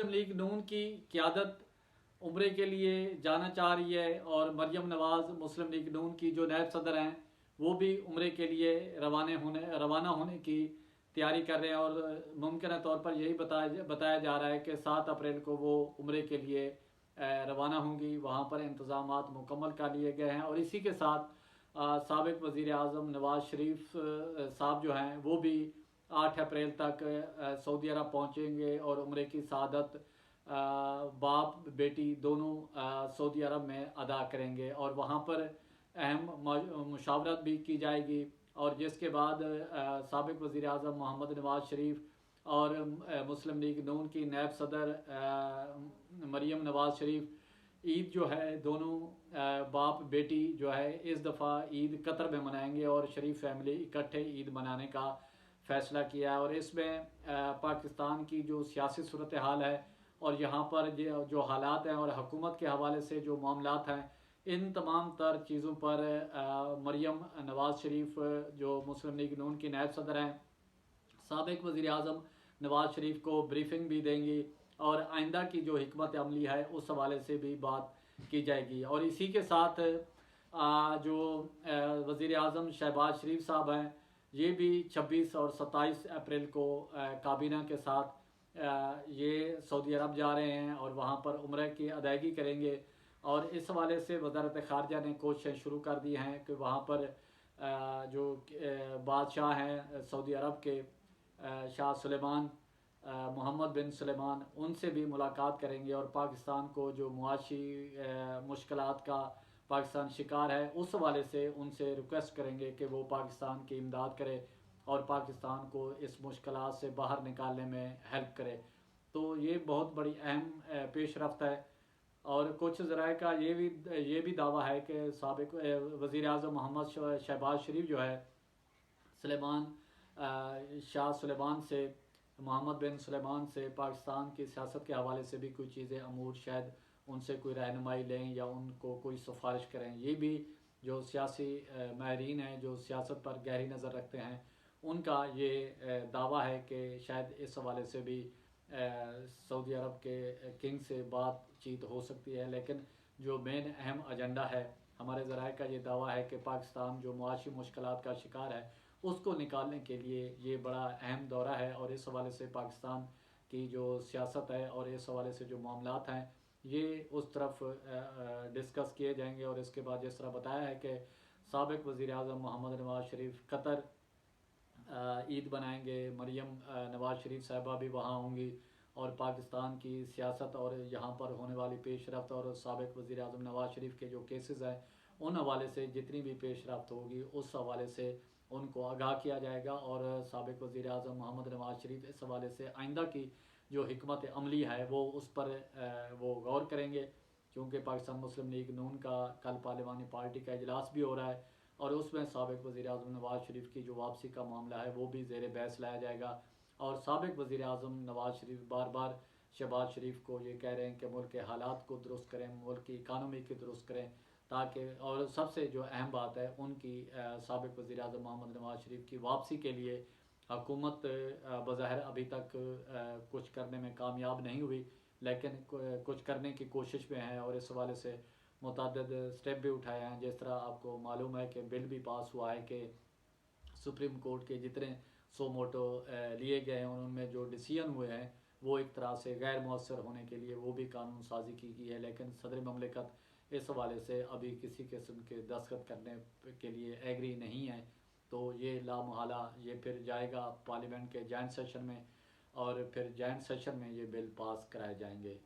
مسلم league نون کی قیادت عمرے کے لیے جانا چاہ رہی ہے، اور مریم نواز مسلم لیگ نون کی جو نائب صدر ہیں وہ بھی عمرے کے لیے روانہ ہونے کی تیاری کر رہے ہیں، اور ممکنہ طور پر یہی بتایا جا رہا ہے کہ 7 اپریل کو وہ عمرے کے لیے روانہ ہوں گی۔ وہاں پر انتظامات مکمل کر لیے گئے ہیں، اور اسی کے ساتھ سابق وزیر اعظم نواز شریف صاحب جو ہیں وہ بھی 8 اپریل تک سعودی عرب پہنچیں گے، اور عمرے کی سعادت باپ بیٹی دونوں سعودی عرب میں ادا کریں گے، اور وہاں پر اہم مشاورت بھی کی جائے گی، اور جس کے بعد سابق وزیر اعظم محمد نواز شریف اور مسلم لیگ نون کی نائب صدر مریم نواز شریف عید جو ہے دونوں باپ بیٹی جو ہے اس دفعہ عید قطر میں منائیں گے، اور شریف فیملی اکٹھے عید منانے کا فیصلہ کیا ہے۔ اور اس میں پاکستان کی جو سیاسی صورتحال ہے اور یہاں پر جو حالات ہیں اور حکومت کے حوالے سے جو معاملات ہیں، ان تمام تر چیزوں پر مریم نواز شریف جو مسلم لیگ نون کی نائب صدر ہیں سابق وزیر اعظم نواز شریف کو بریفنگ بھی دیں گی، اور آئندہ کی جو حکمت عملی ہے اس حوالے سے بھی بات کی جائے گی۔ اور اسی کے ساتھ جو وزیر اعظم شہباز شریف صاحب ہیں یہ بھی 26 اور 27 اپریل کو کابینہ کے ساتھ یہ سعودی عرب جا رہے ہیں، اور وہاں پر عمرہ کی ادائیگی کریں گے، اور اس حوالے سے وزارت خارجہ نے کوششیں شروع کر دی ہیں کہ وہاں پر جو بادشاہ ہیں سعودی عرب کے شاہ سلیمان محمد بن سلیمان ان سے بھی ملاقات کریں گے، اور پاکستان کو جو معاشی مشکلات کا پاکستان شکار ہے اس حوالے سے ان سے ریکویسٹ کریں گے کہ وہ پاکستان کی امداد کرے اور پاکستان کو اس مشکلات سے باہر نکالنے میں ہیلپ کرے۔ تو یہ بہت بڑی اہم پیش رفت ہے، اور کچھ ذرائع کا یہ بھی دعویٰ ہے کہ سابق وزیر اعظم محمد شہباز شریف جو ہے شاہ سلیمان سے محمد بن سلیمان سے پاکستان کی سیاست کے حوالے سے بھی کوئی چیزیں امور شاید ان سے کوئی رہنمائی لیں یا ان کو کوئی سفارش کریں۔ یہ بھی جو سیاسی ماہرین ہیں جو سیاست پر گہری نظر رکھتے ہیں ان کا یہ دعویٰ ہے کہ شاید اس حوالے سے بھی سعودی عرب کے کنگ سے بات چیت ہو سکتی ہے، لیکن جو مین اہم ایجنڈا ہے ہمارے ذرائع کا یہ دعویٰ ہے کہ پاکستان جو معاشی مشکلات کا شکار ہے اس کو نکالنے کے لیے یہ بڑا اہم دورہ ہے، اور اس حوالے سے پاکستان کی جو سیاست ہے اور اس حوالے سے جو معاملات ہیں یہ اس طرف ڈسکس کیے جائیں گے۔ اور اس کے بعد جس طرح بتایا ہے کہ سابق وزیر اعظم محمد نواز شریف قطر عید بنائیں گے، مریم نواز شریف صاحبہ بھی وہاں ہوں گی، اور پاکستان کی سیاست اور یہاں پر ہونے والی پیش رفت اور سابق وزیر اعظم نواز شریف کے جو کیسز ہیں ان حوالے سے جتنی بھی پیش رفت ہوگی اس حوالے سے ان کو آگاہ کیا جائے گا، اور سابق وزیر اعظم محمد نواز شریف اس حوالے سے آئندہ کی جو حکمت عملی ہے وہ اس پر وہ غور کریں گے، کیونکہ پاکستان مسلم لیگ نون کا کل پارلیمانی پارٹی کا اجلاس بھی ہو رہا ہے، اور اس میں سابق وزیر اعظم نواز شریف کی جو واپسی کا معاملہ ہے وہ بھی زیر بحث لایا جائے گا۔ اور سابق وزیر اعظم نواز شریف بار بار شہباز شریف کو یہ کہہ رہے ہیں کہ ملک کے حالات کو درست کریں، ملک کی اکانومی کی درست کریں، تاکہ اور سب سے جو اہم بات ہے ان کی سابق وزیر اعظم محمد نواز شریف کی واپسی کے لیے حکومت بظاہر ابھی تک کچھ کرنے میں کامیاب نہیں ہوئی، لیکن کچھ کرنے کی کوشش میں ہے، اور اس حوالے سے متعدد سٹیپ بھی اٹھائے ہیں۔ جس طرح آپ کو معلوم ہے کہ بل بھی پاس ہوا ہے کہ سپریم کورٹ کے جتنے سو موٹو لیے گئے ہیں ان میں جو ڈیسیژن ہوئے ہیں وہ ایک طرح سے غیر مؤثر ہونے کے لیے وہ بھی قانون سازی کی گئی ہے، لیکن صدر مملکت اس حوالے سے ابھی کسی قسم کے دستخط کرنے کے لیے ایگری نہیں ہے۔ تو یہ لامحالہ یہ پھر جائے گا پارلیمنٹ کے جوائنٹ سیشن میں، اور پھر جوائنٹ سیشن میں یہ بل پاس کرائے جائیں گے۔